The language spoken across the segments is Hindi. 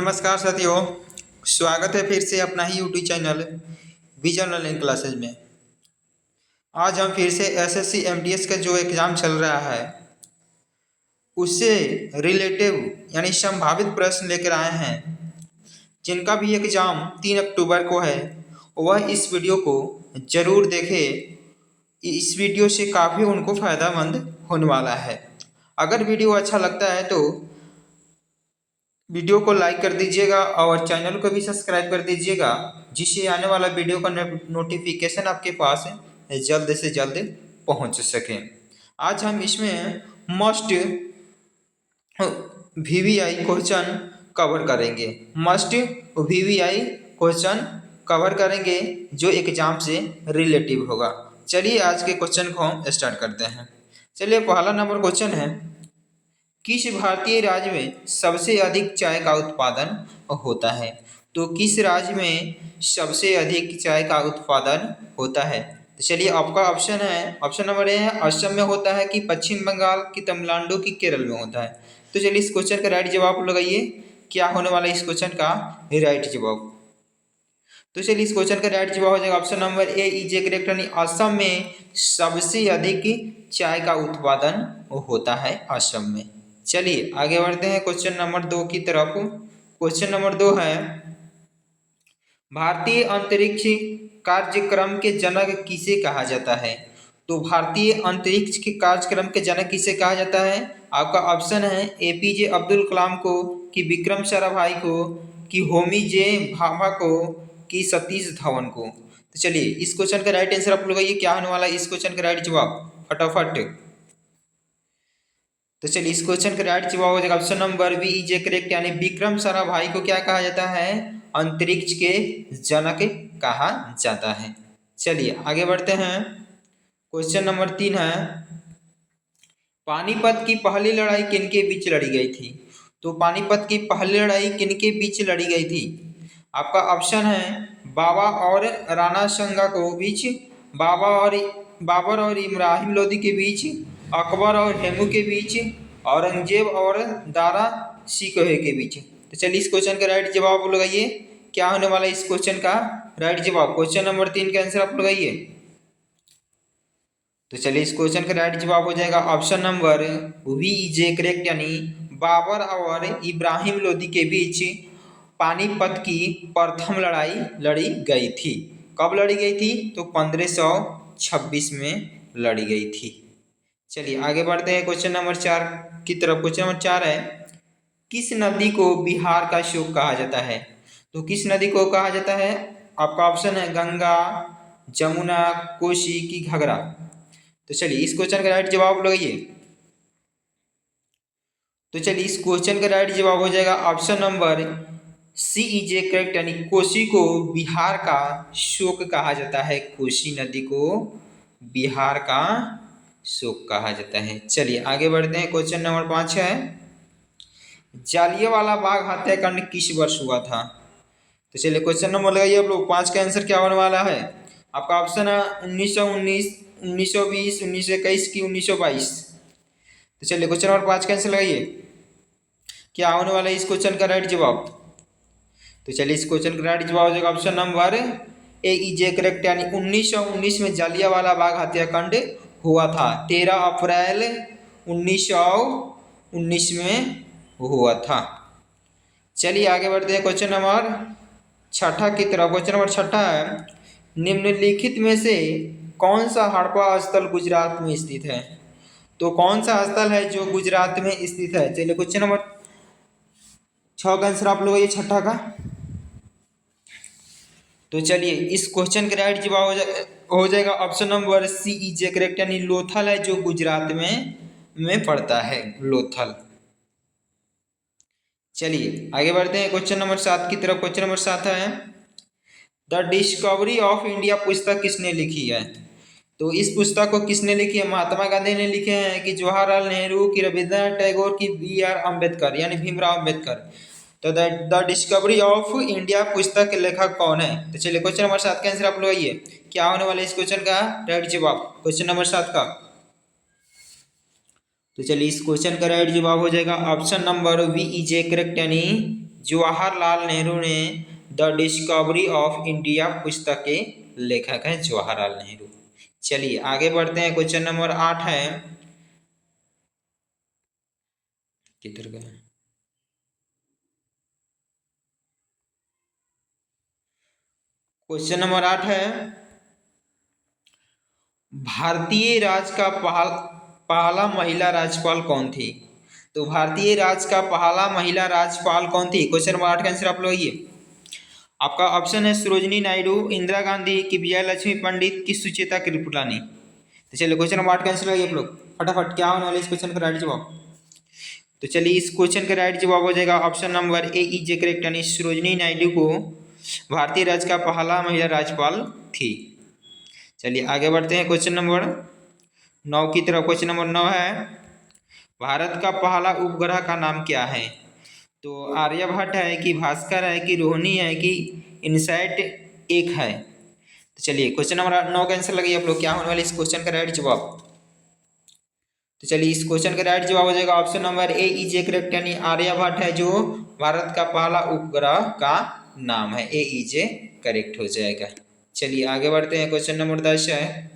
नमस्कार साथियों, स्वागत है फिर से अपना ही YouTube channel Vision Online Classes में। आज हम फिर से एसएससी एमटीएस का जो एग्ज़ाम चल रहा है उससे रिलेटिव यानी संभावित प्रश्न लेकर आए हैं। जिनका भी एग्ज़ाम 3 अक्टूबर को है वह इस वीडियो को ज़रूर देखें। इस वीडियो से काफ़ी उनको फ़ायदेमंद होने वाला है। अगर वीडियो अच्छा लगता है तो वीडियो को लाइक कर दीजिएगा और चैनल को भी सब्सक्राइब कर दीजिएगा, जिससे आने वाला वीडियो का नोटिफिकेशन आपके पास जल्द से जल्द पहुंच सके। आज हम इसमें मस्ट वीवीआई क्वेश्चन कवर करेंगे। मस्ट वीवीआई क्वेश्चन कवर करेंगे जो एग्जाम से रिलेटिव होगा। चलिए आज के क्वेश्चन को हम स्टार्ट करते हैं। चलिए पहला नंबर क्वेश्चन है, किस भारतीय राज्य में सबसे अधिक चाय का उत्पादन होता है? तो किस राज्य में सबसे अधिक चाय का उत्पादन होता है? तो चलिए आपका ऑप्शन है, ऑप्शन नंबर ए है असम में होता है, कि पश्चिम बंगाल, कि तमिलनाडु, की केरल में होता है। तो चलिए इस क्वेश्चन का राइट जवाब लगाइए। क्या होने वाला है इस क्वेश्चन का राइट जवाब? तो चलिए इस क्वेश्चन का राइट जवाब हो जाएगा option number A is correct, यानी असम में सबसे अधिक चाय का उत्पादन होता है असम में। चलिए आगे बढ़ते हैं क्वेश्चन नंबर 2 की तरफ। क्वेश्चन नंबर 2 है, भारतीय अंतरिक्ष कार्यक्रम के जनक किसे कहा जाता है? तो भारतीय अंतरिक्ष के कार्यक्रम के जनक किसे कहा जाता है? आपका ऑप्शन है एपीजे अब्दुल कलाम को, कि विक्रम साराभाई को, कि होमी जे भाभा को, कि सतीश धवन को। तो चलिए इस क्वेश्चन का राइट आंसर आप लगाइए। क्या होने वाला है इस क्वेश्चन का राइट जवाब फटाफट? तो चलिए इस क्वेश्चन का राइट जवाब हो जाएगा option number B is correct, यानी विक्रम साराभाई को क्या कहा जाता है? अंतरिक्ष के जनक कहा जाता है। चलिए आगे बढ़ते हैं। क्वेश्चन नंबर 3 है, पानीपत की पहली लड़ाई किनके बीच लड़ी गई थी? तो पानीपत की पहली लड़ाई किनके बीच लड़ी गई थी? आपका ऑप्शन है बाबा और राणा संगा को बीच, बाबर और इब्राहिम लोदी के बीच, अकबर और हेमू के बीच, औरंगजेब और दारा शिकोह के बीच। तो चलिए इस क्वेश्चन का राइट जवाब लगाइए। क्या होने वाला है इस क्वेश्चन का राइट जवाब? क्वेश्चन नंबर 3 का आंसर आप लगाइए। तो चलिए इस क्वेश्चन का राइट जवाब हो जाएगा option number B is correct, यानी बाबर और इब्राहिम लोदी के बीच पानीपत की प्रथम लड़ाई लड़ी गई थी। कब लड़ी गई थी? तो 1526 में लड़ी गई थी। चलिए आगे बढ़ते हैं क्वेश्चन नंबर 4 की तरफ। क्वेश्चन नंबर 4 है, किस नदी को बिहार का शोक कहा जाता है? तो किस नदी को कहा जाता है? आपका ऑप्शन है गंगा, जमुना, कोसी, की घाघरा। तो चलिए इस क्वेश्चन का राइट जवाब लगाइए। तो चलिए इस क्वेश्चन का राइट जवाब हो जाएगा option number C is correct, यानी कोसी को बिहार का शोक कहा जाता है। कोसी नदी को बिहार का शोक कहा जाता है। चलिए आगे बढ़ते हैं। क्वेश्चन नंबर 5 है, जालियांवाला बाग हत्याकांड किस वर्ष हुआ था? तो चलिए क्वेश्चन नंबर लगाइए आप लोग। 5 का आंसर क्या होने वाला है? आपका ऑप्शन है 1919, 1920, 1921, की 1922। तो चलिए क्वेश्चन नंबर 5 का आंसर लगाइए। क्या होने वाला है इस क्वेश्चन का राइट जवाब? तो चलिए इस क्वेश्चन का राइट जवाब हो जाएगा option number A is correct, यानी 1919 में जालियांवाला बाग हत्याकांड हुआ था। 13 अप्रैल 1919 में हुआ था। चलिए आगे बढ़ते हैं क्वेश्चन नंबर 6 की तरफ। क्वेश्चन नंबर 6 है, निम्नलिखित में से कौन सा हड़प्पा स्थल गुजरात में स्थित है? तो कौन सा स्थल है जो गुजरात में स्थित है? चलिए क्वेश्चन नंबर 6 का आंसर आप लोग ये 6 का। तो चलिए इस क्वेश्चन का राइट जवाब हो जाएगा option number C is correct, यानी लोथल है जो गुजरात में पड़ता है, लोथल। चलिए आगे बढ़ते हैं क्वेश्चन नंबर 7 की तरफ। क्वेश्चन नंबर 7 है, द डिस्कवरी ऑफ इंडिया पुस्तक किसने लिखी है? तो इस पुस्तक को किसने लिखी है? महात्मा गांधी ने लिखे हैं, कि जवाहरलाल नेहरू, की रविंद्रनाथ टैगोर, की बी आर अम्बेडकर यानी भीमराव अम्बेडकर। तो द डिस्कवरी ऑफ इंडिया पुस्तक के लेखक कौन है? तो चलिए क्वेश्चन नंबर 7 का आंसर आप लगाइए। क्या होने वाला है इस क्वेश्चन का राइट जवाब? क्वेश्चन नंबर 7 का। तो चलिए इस क्वेश्चन का राइट जवाब हो जाएगा option number B is correct, यानी जवाहरलाल नेहरू ने द डिस्कवरी ऑफ इंडिया पुस्तक के लेखक हैं जवाहरलाल नेहरू। चलिए आगे बढ़ते हैं। क्वेश्चन नंबर 8 है, किधर गए? क्वेश्चन नंबर 8 है, भारतीय राज का पहला महिला राज्यपाल कौन थी? तो भारतीय राज का पहला महिला राज्यपाल कौन थी? क्वेश्चन नंबर 8 का आंसर आप लोग ये आपका ऑप्शन है सरोजिनी नायडू, इंदिरा गांधी की विजय लक्ष्मी पंडित की सुचेता कृपलानी। तो चलिए क्वेश्चन नंबर 8 का आंसर आप लोग फटाफट क्या होने वाले इस क्वेश्चन का राइट जवाब। तो चलिए इस क्वेश्चन का राइट जवाब हो जाएगा option number A is a correct, यानी सरोजिनी नायडू को भारतीय राज्य का पहला महिला राज्यपाल थी। चलिए आगे बढ़ते हैं क्वेश्चन नंबर 9 की तरफ। क्वेश्चन नंबर 9 है, भारत का पहला उपग्रह का नाम क्या है? तो आर्यभट्ट है कि भास्कर है कि रोहिणी है कि इनसैट एक है? तो चलिए क्वेश्चन नंबर 9 का आंसर लगाइए आप लोग क्या होने वाले इस क्वेश्चन का राइट जवाब। तो चलिए इस क्वेश्चन का राइट जवाब हो जाएगा option number A is a correct, यानी आर्यभट्ट है जो भारत का पहला उपग्रह का नाम है। ए इज ए करेक्ट हो जाएगा। चलिए आगे बढ़ते हैं। क्वेश्चन नंबर 10 है,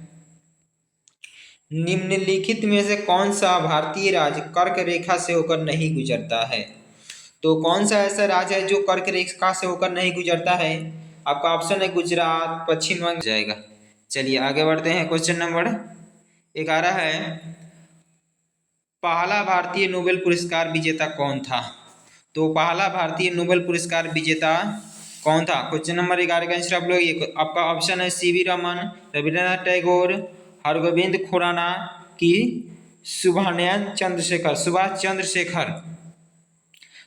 निम्नलिखित में से कौन सा भारतीय राज्य कर्क रेखा से होकर नहीं गुजरता है? तो कौन सा ऐसा राज्य है जो कर्क रेखा से होकर नहीं गुजरता है? आपका ऑप्शन है गुजरात, पश्चिम बंगाल जाएगा। चलिए आगे बढ़ते हैं। क्वेश्चन नंबर 11 है, पहला भारतीय नोबेल पुरस्कार विजेता कौन था? तो पहला भारतीय नोबेल पुरस्कार विजेता कौन था? क्वेश्चन नंबर 11 का आंसर आप लोग ये आपका ऑप्शन है सीवी रमन, रविंद्रनाथ टैगोर, हरगोविंद खुराना की सुभाष चंद्र शेखर।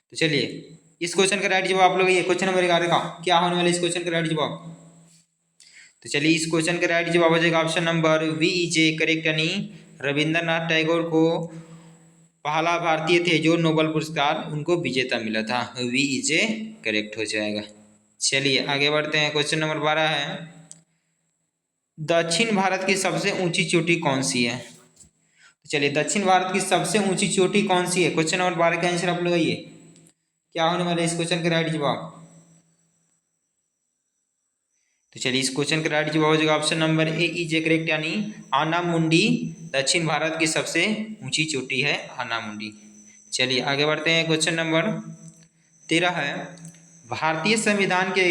तो चलिए इस क्वेश्चन का राइट जवाब आप लोग ये क्वेश्चन नंबर 11 का क्या होने वाला इस क्वेश्चन का राइट जवाब। तो चलिए इस क्वेश्चन का राइट जवाब हो जाएगा option number B is a correct, यानी रविंद्रनाथ टैगोर को पहला भारतीय थे जो नोबेल पुरस्कार उनको विजेता मिला था। वी इज ए करेक्ट हो जाएगा। चलिए आगे बढ़ते हैं। क्वेश्चन नंबर 12 है, दक्षिण भारत की सबसे ऊंची चोटी कौन सी है? तो चलिए दक्षिण भारत की सबसे ऊंची चोटी कौन सी है? क्वेश्चन नंबर 12 का आंसर आप लगाइए क्या होने वाला है इस क्वेश्चन का राइट जवाब। तो चलिए इस क्वेश्चन का राइट जवाब हो जाएगा option number A is a correct, यानी आनामुंडी दक्षिण भारत की सबसे ऊंची चोटी है आनामुंडी। चलिए आगे बढ़ते हैं। क्वेश्चन नंबर 13 है, भारतीय संविधान के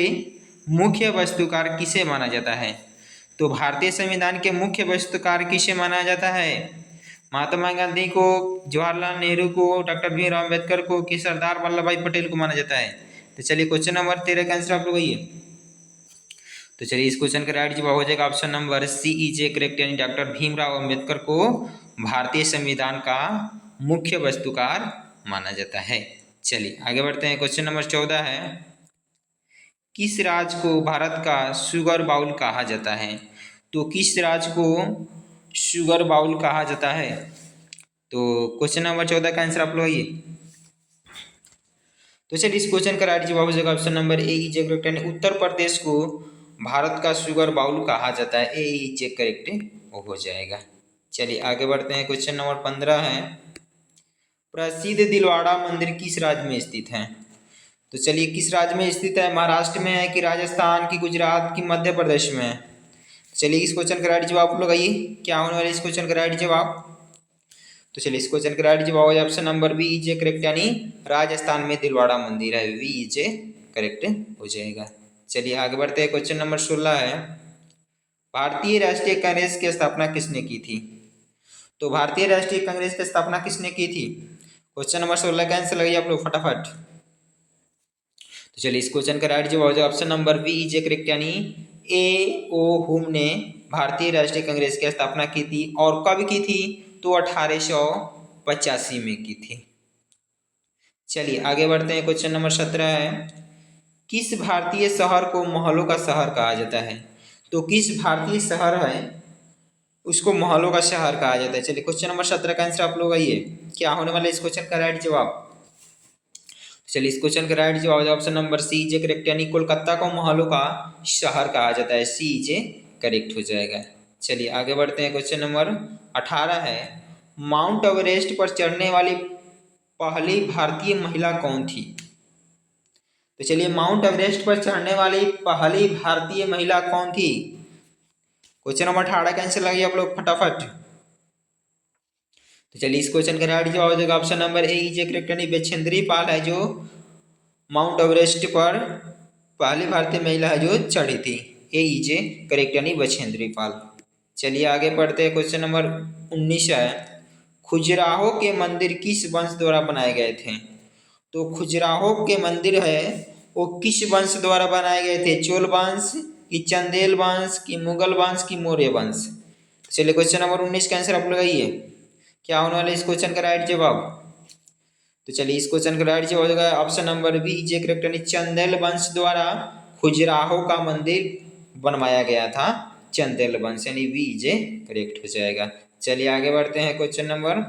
मुख्य वस्तुकार किसे माना जाता है? तो भारतीय संविधान के मुख्य वस्तुकार किसे माना जाता है? महात्मा गांधी को, जवाहरलाल नेहरू को, डॉक्टर भीमराव अम्बेडकर को कि सरदार वल्लभ भाई पटेल को माना जाता है? तो चलिए क्वेश्चन नंबर 13 का आंसर आप लोग आइए। तो चलिए इस क्वेश्चन का राइट जवाब हो जाएगा option number C is a correct, यानी डॉक्टर भीमराव अम्बेडकर को भारतीय संविधान का मुख्य वस्तुकार माना जाता है। चलिए आगे बढ़ते हैं। क्वेश्चन नंबर 14 है, किस राज्य को भारत का शुगर बाउल कहा जाता है? तो किस राज्य को शुगर बाउल कहा जाता है? तो क्वेश्चन नंबर 14 का आंसर आप लोग आइए। तो चलिए इस क्वेश्चन का राइट जवाब हो जाएगा option number A is a correct, यानी उत्तर प्रदेश को भारत का शुगर बाउल कहा जाता है। ए इज ए करेक्ट हो जाएगा। चलिए आगे बढ़ते हैं। क्वेश्चन नंबर 15 है, प्रसिद्ध दिलवाड़ा मंदिर किस राज्य में स्थित है? तो चलिए किस राज्य में स्थित है? महाराष्ट्र में है कि राजस्थान की गुजरात की मध्य प्रदेश में है? चलिए इस क्वेश्चन का राइट जवाब आप लोग आइए क्या होने वाला इस क्वेश्चन का राइट जवाब। तो चलिए इस क्वेश्चन का राइट जवाब है option number B is a correct, यानी राजस्थान में दिलवाड़ा मंदिर है। वी इज ए करेक्ट हो जाएगा। चलिए आगे बढ़ते हैं। क्वेश्चन नंबर 16 है, भारतीय राष्ट्रीय कांग्रेस की स्थापना किसने की थी? तो भारतीय राष्ट्रीय कांग्रेस की स्थापना किसने की थी? क्वेश्चन नंबर 16 का आंसर लगाइए आप लोग फटाफट। तो चलिए इस क्वेश्चन का राइट जवाब हो जाएगा option number B is a correct, यानी ए ओ हुम ने भारतीय राष्ट्रीय कांग्रेस की स्थापना की थी। और कब की थी? तो 1885 में की थी। चलिए आगे बढ़ते हैं। क्वेश्चन नंबर 17 है, किस भारतीय शहर को महलों का शहर कहा जाता है? तो किस भारतीय शहर है उसको महलों का शहर कहा जाता है? चलिए क्वेश्चन नंबर 17 का आंसर आप लोग आइए क्या होने वाला इस क्वेश्चन का राइट जवाब। चलिए इस क्वेश्चन का राइट जवाब ऑप्शन नंबर सी जे करेक्ट, यानी कोलकाता को महलों का शहर कहा जाता है। सी जे करेक्ट हो जाएगा। चलिए आगे बढ़ते हैं। क्वेश्चन नंबर 18 है, माउंट एवरेस्ट पर चढ़ने वाली पहली भारतीय महिला कौन थी? तो चलिए, माउंट एवरेस्ट पर चढ़ने वाली पहली भारतीय महिला कौन थी? क्वेश्चन नंबर 18 का आंसर लगाइए आप लोग फटाफट। तो चलिए, इस क्वेश्चन का राइट जवाब हो जाएगा option number A is correct, यानी बछेंद्री पाल है जो माउंट एवरेस्ट पर पहली भारतीय महिला है जो चढ़ी थी। ए इज करेक्ट, यानी बछेंद्री पाल। चलिए आगे बढ़ते हैं, क्वेश्चन नंबर 19 है, खजुराहो के मंदिर किस वंश द्वारा बनाए गए थे? तो खजुराहो के मंदिर है वो किस वंश द्वारा बनाए गए थे? चोल वंश कि चंदेल वंश कि मुगल वंश कि मौर्य वंश? चलिए, क्वेश्चन नंबर 19 का आंसर आप लगाइए, क्या होने वाला है इस क्वेश्चन का राइट जवाब? तो चलिए, इस क्वेश्चन का राइट जवाब हो जाएगा option number B is correct, यानी चंदेल वंश द्वारा खजुराहो का मंदिर बनवाया गया था। चंदेल वंश, यानी बी जे करेक्ट हो जाएगा। चलिए आगे बढ़ते हैं, क्वेश्चन नंबर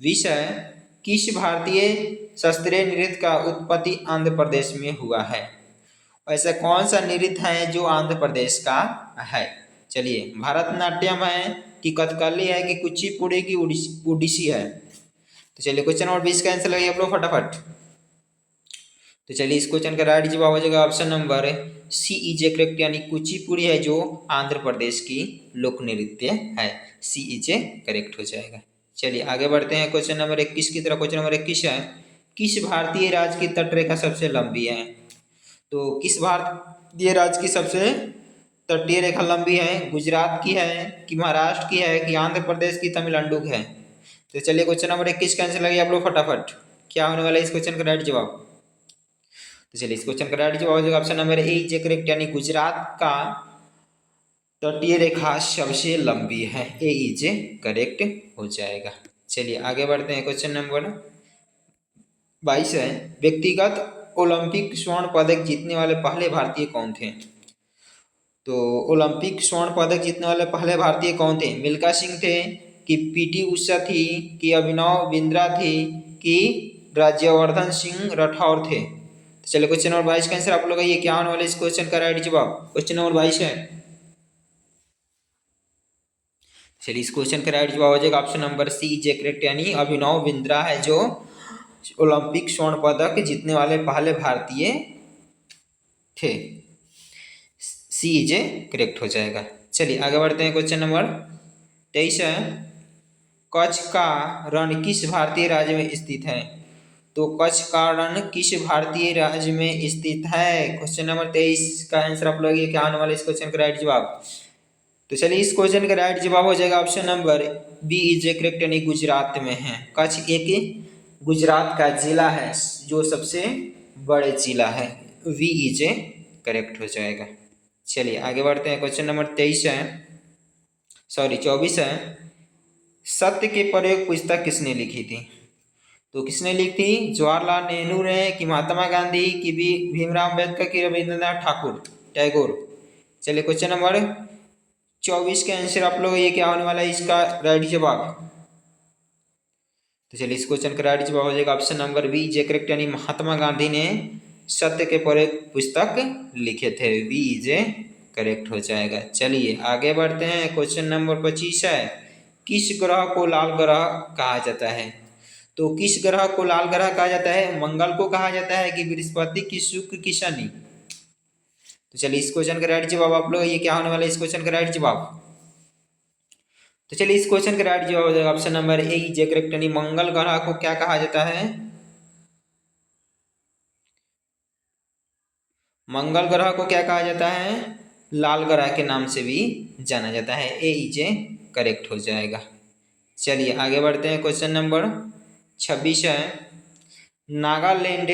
20 है, किस भारतीय शास्त्रीय नृत्य का उत्पत्ति आंध्र प्रदेश में हुआ है? ऐसा कौन सा नृत्य है जो आंध्र प्रदेश का है? चलिए, भरतनाट्यम है कि कथकली है कि कुचिपुड़ी की उड़ीसी है? तो चलिए, क्वेश्चन नंबर 20 का आंसर लगाइए आप लोग फटाफट। तो चलिए, इस क्वेश्चन का राइट जवाब हो जाएगा option number C is correct, यानी कुचिपुड़ी है जो आंध्र प्रदेश की लोक नृत्य है। सी इज करेक्ट हो जाएगा। चलिए आगे बढ़ते हैं, क्वेश्चन नंबर 21 की तरफ। क्वेश्चन नंबर 21 है, किस भारतीय राज्य की तटरेखा सबसे लंबी है? तो किस भारतीय राज्य की सबसे तटीय रेखा लंबी है? गुजरात की है कि महाराष्ट्र की है कि आंध्र प्रदेश की तमिलनाडु की है? तो चलिए, क्वेश्चन नंबर 21 का आंसर लगाइए आप लोग फटाफट, क्या होने वाला है इस क्वेश्चन का राइट जवाब? तो चलिए, इस क्वेश्चन का राइट जवाब हो जाएगा option number A is correct, यानी गुजरात का तटीय रेखा सबसे लंबी है। ए इज करेक्ट हो जाएगा। चलिए आगे बढ़ते हैं, क्वेश्चन नंबर 22 है, व्यक्तिगत ओलंपिक स्वर्ण पदक जीतने वाले पहले भारतीय कौन थे? तो ओलंपिक स्वर्ण पदक जीतने वाले पहले भारतीय कौन थे? मिल्खा सिंह थे कि पीटी उषा थी कि अभिनव बिंद्रा थी कि राज्यवर्धन सिंह राठौर थे? तो चलिए, क्वेश्चन नंबर 22 का आंसर आप लोग ये क्या होने वाले इस क्वेश्चन का राइट जवाब? क्वेश्चन नंबर 22 है। चलिए, इस क्वेश्चन का राइट जवाब हो जाएगा option number C is correct, यानी अभिनव बिंद्रा है जो ओलंपिक स्वर्ण पदक जीतने वाले पहले भारतीय थे। सी इज करेक्ट हो जाएगा। चलिए आगे बढ़ते हैं, क्वेश्चन नंबर 23 है, कच्छ का रण किस भारतीय राज्य में स्थित है? तो कच्छ का रण किस भारतीय राज्य में स्थित है? क्वेश्चन नंबर 23 का आंसर आप लोग ये क्या आने वाला इस क्वेश्चन का राइट जवाब? तो चलिए, इस क्वेश्चन का राइट जवाब हो जाएगा option number B is correct, यानी गुजरात में है। कच्छ एक गुजरात का जिला है जो सबसे बड़े जिला है। वी इज करेक्ट हो जाएगा। चलिए आगे बढ़ते हैं, क्वेश्चन नंबर 23 है, सॉरी 24 है, सत्य के प्रयोग पुस्तक किसने लिखी थी? तो किसने लिखी थी? जवाहरलाल नेहरू ने कि महात्मा गांधी कि भीमराव अम्बेडकर की रविंद्रनाथ ठाकुर टैगोर? चलिए, क्वेश्चन नंबर 24 के आंसर आप लोग ये क्या होने वाला है इसका राइट जवाब? तो चलिए, इस क्वेश्चन का राइट जवाब हो जाएगा option number B is correct, यानी महात्मा गांधी ने सत्य के प्रयोग पुस्तक लिखे थे। बी जे करेक्ट हो जाएगा। चलिए आगे बढ़ते हैं, क्वेश्चन नंबर 25 है, किस ग्रह को लाल ग्रह कहा जाता है? तो किस ग्रह को लाल ग्रह कहा जाता है? मंगल को कहा जाता है कि बृहस्पति की शुक्र की शनि? तो चलिए, इस क्वेश्चन का राइट जवाब आप लोग ये क्या होने वाला है इस क्वेश्चन का राइट जवाब? तो चलिए, इस क्वेश्चन का राइट जवाब हो जाएगा option number A J correct, यानी मंगल ग्रह को क्या कहा जाता है? मंगल ग्रह को क्या कहा जाता है? लाल ग्रह के नाम से भी जाना जाता है। ए इज करेक्ट हो जाएगा। चलिए आगे बढ़ते हैं, क्वेश्चन नंबर 26 है, नागालैंड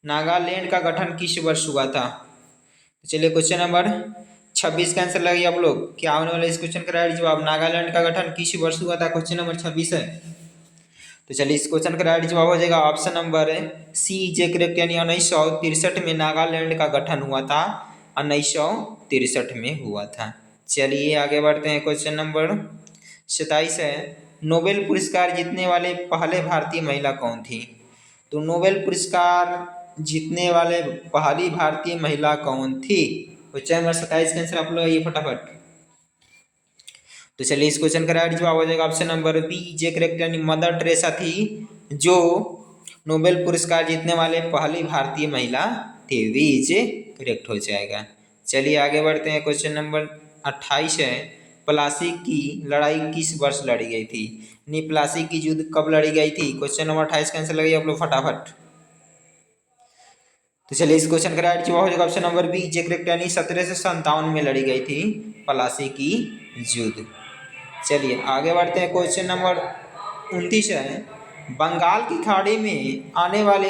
नागालैंड का गठन किस वर्ष हुआ था? चलिए, क्वेश्चन नंबर 26 का आंसर लगाइए आप लोग, क्या होने वाला इस क्वेश्चन का राइट जवाब? नागालैंड का गठन किस वर्ष हुआ था? क्वेश्चन नंबर 26 है। तो चलिए, इस क्वेश्चन का राइट जवाब हो जाएगा ऑप्शन नंबर सी जे करेक्ट, यानी 1963 में नागालैंड का गठन हुआ था। 1963 में हुआ था। चलिए आगे बढ़ते हैं, क्वेश्चन नंबर 27 है, नोबेल पुरस्कार जीतने वाले पहले भारतीय महिला कौन थी? तो नोबेल पुरस्कार जीतने वाले पहली भारतीय महिला कौन थी? क्वेश्चन नंबर 27 का आंसर आप लोग ये फटाफट। तो चलिए, इस क्वेश्चन का राइट जवाब हो जाएगा option number B is correct, यानी मदर टेरेसा थी जो नोबेल पुरस्कार जीतने वाले पहली भारतीय महिला थी। वी इज करेक्ट हो जाएगा। चलिए आगे बढ़ते हैं। क्वेश्चन नंबर 28 है, प्लासी की लड़ाई किस वर्ष लड़ी गई थी? प्लासी की युद्ध कब लड़ी गई थी? क्वेश्चन नंबर 28 का आंसर लगाइए आप लोग फटाफट। तो चलिए इस क्वेश्चन का राइट जवाब हो जाएगा option number B, is correct, यानी 1757 में लड़ी गई थी प्लासी की युद्ध। चलिए आगे बढ़ते हैं। क्वेश्चन नंबर 29 है, बंगाल की खाड़ी में आने वाले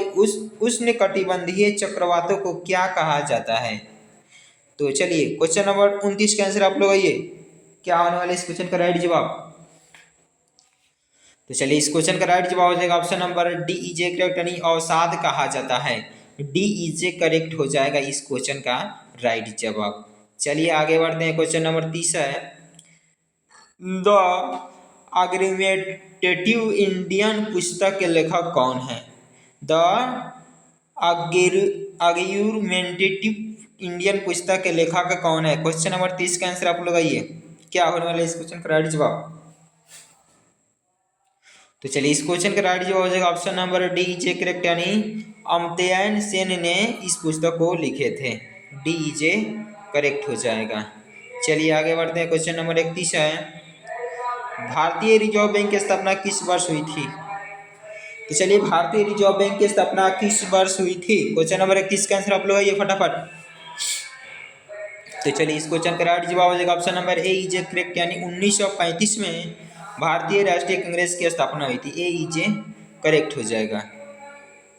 उष्णकटिबंधीय चक्रवातों को क्या कहा जाता है? तो चलिए क्वेश्चन नंबर 29 का आंसर आप लोग आइए, क्या होने वाला इस क्वेश्चन का राइट जवाब? तो चलिए इस क्वेश्चन का राइट जवाब हो जाएगा ऑप्शन नंबर डी, इजे करेक्ट, यानी अवसाद कहा जाता है। डी इजे करेक्ट हो जाएगा इस क्वेश्चन का राइट जवाब। चलिए आगे बढ़ते हैं। क्वेश्चन नंबर 30 है, द आर्ग्यूमेंटेटिव इंडियन पुस्तक के लेखक कौन है? द आर्ग्यूमेंटेटिव इंडियन पुस्तक के लेखक कौन है? क्वेश्चन नंबर 30 का आंसर आप लोग आइए, क्या होने वाला है इस क्वेश्चन का राइट जवाब? तो चलिए इस क्वेश्चन का राइट जवाब हो जाएगा ऑप्शन नंबर डी, जे करेक्ट, यानी अमर्त्य सेन ने इस पुस्तक को लिखे थे। डी जे करेक्ट हो जाएगा। चलिए आगे बढ़ते हैं। क्वेश्चन नंबर 31 है, भारतीय रिजर्व बैंक की स्थापना किस वर्ष हुई थी? तो चलिए भारतीय रिजर्व बैंक की स्थापना किस वर्ष हुई थी? क्वेश्चन नंबर 31 का आंसर आप लोग आइए फटाफट। तो चलिए इस क्वेश्चन का राइट जवाब हो जाएगा option number A, is correct, यानी 1935 में भारतीय राष्ट्रीय कांग्रेस की स्थापना हुई थी। ए इज करेक्ट हो जाएगा।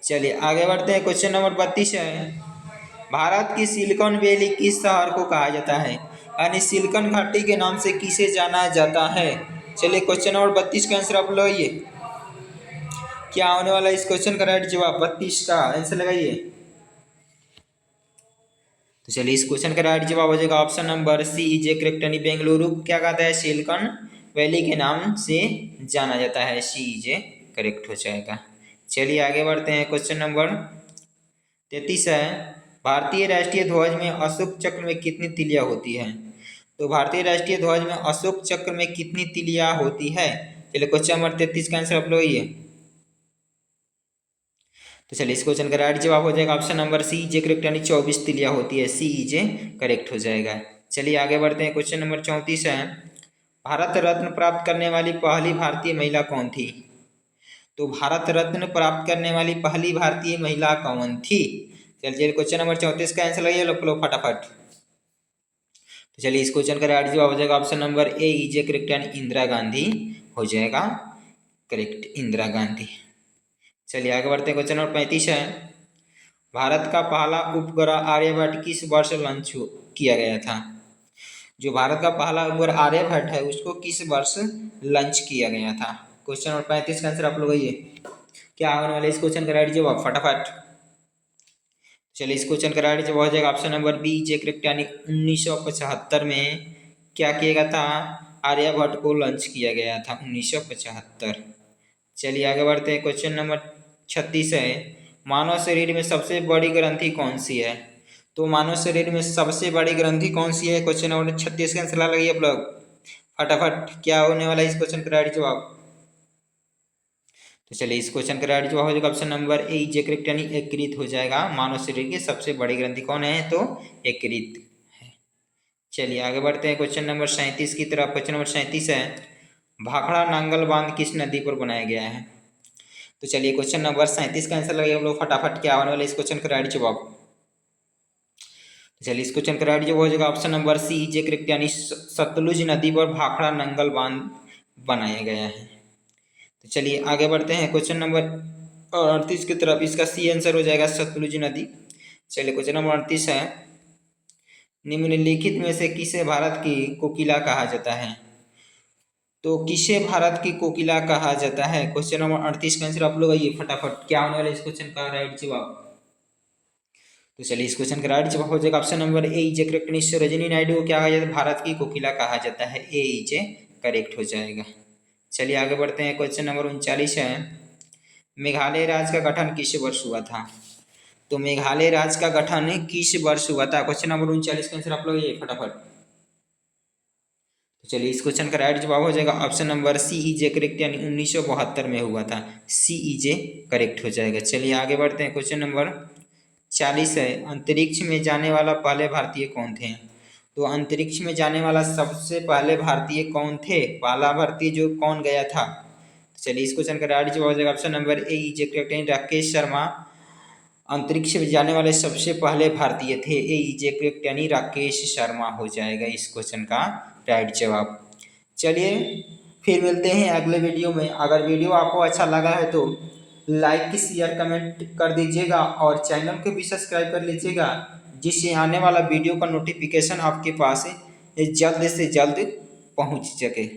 चलिए आगे बढ़ते हैं। क्वेश्चन नंबर 32 है, भारत की सिलिकॉन वैली किस शहर को कहा जाता है? यानी सिलिकॉन घाटी के नाम से किसे जाना जाता है? चलिए क्वेश्चन नंबर 32 का आंसर आप लगाइए, क्या होने वाला इस क्वेश्चन का राइट जवाब? 32 का आंसर लगाइए। तो चलिए इस क्वेश्चन का राइट जवाब हो जाएगा option number C, is correct, यानी बेंगलुरु क्या कहता है? सिलिकॉन वैली के नाम से जाना जाता है। सी इज करेक्ट हो जाएगा। चलिए आगे बढ़ते हैं। क्वेश्चन नंबर 33 है, भारतीय राष्ट्रीय ध्वज में अशोक चक्र में कितनी तिलियां होती है? तो भारतीय राष्ट्रीय ध्वज में अशोक चक्र में कितनी तिलियां होती है? चलिए क्वेश्चन नंबर 33 का आंसर आप लोग ये। तो चलिए इस क्वेश्चन का राइट जवाब हो जाएगा ऑप्शन नंबर सी, जे करेक्ट, यानी 24 तिलियां होती है। सी जे करेक्ट हो जाएगा। चलिए आगे बढ़ते हैं। क्वेश्चन नंबर 34 है, भारत रत्न प्राप्त करने वाली पहली भारतीय महिला कौन थी? तो भारत रत्न प्राप्त करने वाली पहली भारतीय महिला कौन थी? चलिए क्वेश्चन नंबर 34 का आंसर लगाइए लोग फटाफट। तो चलिए इस क्वेश्चन का राइट जवाब हो जाएगा option number A, is correct, यानी इंदिरा गांधी हो जाएगा करेक्ट, इंदिरा गांधी। चलिए आगे बढ़ते हैं। क्वेश्चन नंबर 35 है, भारत का पहला उपग्रह आर्यभट्ट किस वर्ष लॉन्च किया गया था? जो भारत का पहला उपग्रह आर्यभट्ट है उसको किस वर्ष लॉन्च किया गया था? क्वेश्चन नंबर 35 का आंसर आप लोग आइए, क्या आने वाले इस क्वेश्चन का राइट जवाब फटाफट। चलिए इस क्वेश्चन का राइट जवाब हो जाएगा option number B, is correct, यानी 1975 में क्या किया गया था? आर्यभट्ट को लॉन्च किया गया था 1975। चलिए आगे बढ़ते हैं। क्वेश्चन नंबर 36 है, मानव शरीर में सबसे बड़ी ग्रंथि कौन सी है? तो मानव शरीर में सबसे बड़ी ग्रंथि कौन सी है? क्वेश्चन नंबर 36 का आंसर लगाइए आप लोग फटाफट, क्या होने वाला है इस क्वेश्चन का राइट जवाब? तो चलिए इस क्वेश्चन का राइट जवाब हो जाएगा option number A, J correct, यानी यकृत हो जाएगा। मानव शरीर की सबसे बड़ी ग्रंथि कौन है? तो यकृत है। चलिए आगे बढ़ते हैं क्वेश्चन नंबर 37 की तरफ। क्वेश्चन नंबर 37 है, भाखड़ा नांगल बांध किस नदी पर बनाया गया है? तो चलिए क्वेश्चन नंबर 37 का आंसर लगाइए हम लोग फटाफट, क्या आने वाला इस क्वेश्चन का राइट जवाब? चलिए इस क्वेश्चन का राइट जवाब हो जाएगा ऑप्शन नंबर सी, जे करेक्ट, यानी सतलुज नदी पर भाखड़ा नांगल बांध बनाया गया है। तो चलिए आगे बढ़ते हैं क्वेश्चन नंबर 38 की तरफ। इसका सी आंसर हो जाएगा सतलुज नदी। चलिए क्वेश्चन नंबर 38 है, निम्नलिखित में से किसे भारत की कोकिला कहा जाता है? तो किसे भारत की कोकिला कहा जाता है? क्वेश्चन नंबर 38 का आंसर आप लोग आइए फटाफट, क्या होने वाला इस क्वेश्चन का राइट जवाब? तो चलिए इस क्वेश्चन का राइट जवाब हो जाएगा option number A, is correct, Sarojini Naidu को क्या कहा जाता है? भारत की कोकिला कहा जाता है। ए इज करेक्ट हो जाएगा। चलिए आगे बढ़ते हैं। क्वेश्चन नंबर 39 है, मेघालय राज्य का गठन किस वर्ष हुआ था? तो मेघालय राज्य का गठन किस वर्ष हुआ था? क्वेश्चन नंबर 39 का आंसर आप लोग ये फटाफट। तो चलिए इस क्वेश्चन का राइट जवाब हो जाएगा ऑप्शन नंबर सी इजे करेक्ट, यानी 1972 में हुआ था। सी इजे करेक्ट हो जाएगा। चलिए आगे बढ़ते हैं। क्वेश्चन नंबर 40 है, अंतरिक्ष में जाने वाला पहले भारतीय कौन थे? तो अंतरिक्ष में जाने वाला सबसे पहले भारतीय कौन थे? पहला भारतीय जो कौन गया था? तो चलिए इस क्वेश्चन का राइट जवाब हो जाएगा ऑप्शन नंबर ए इजे करेक्ट, यानी राकेश शर्मा अंतरिक्ष में जाने वाले सबसे पहले भारतीय थे। ए इजे करेक्ट, यानी राकेश शर्मा हो जाएगा इस क्वेश्चन का राइट जवाब। चलिए फिर मिलते हैं अगले वीडियो में। अगर वीडियो आपको अच्छा लगा है तो लाइक शेयर कमेंट कर दीजिएगा और चैनल को भी सब्सक्राइब कर लीजिएगा, जिससे आने वाला वीडियो का नोटिफिकेशन आपके पास जल्द से जल्द पहुंच सके।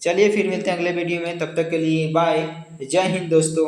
चलिए फिर मिलते हैं अगले वीडियो में, तब तक के लिए बाय। जय हिंद दोस्तों।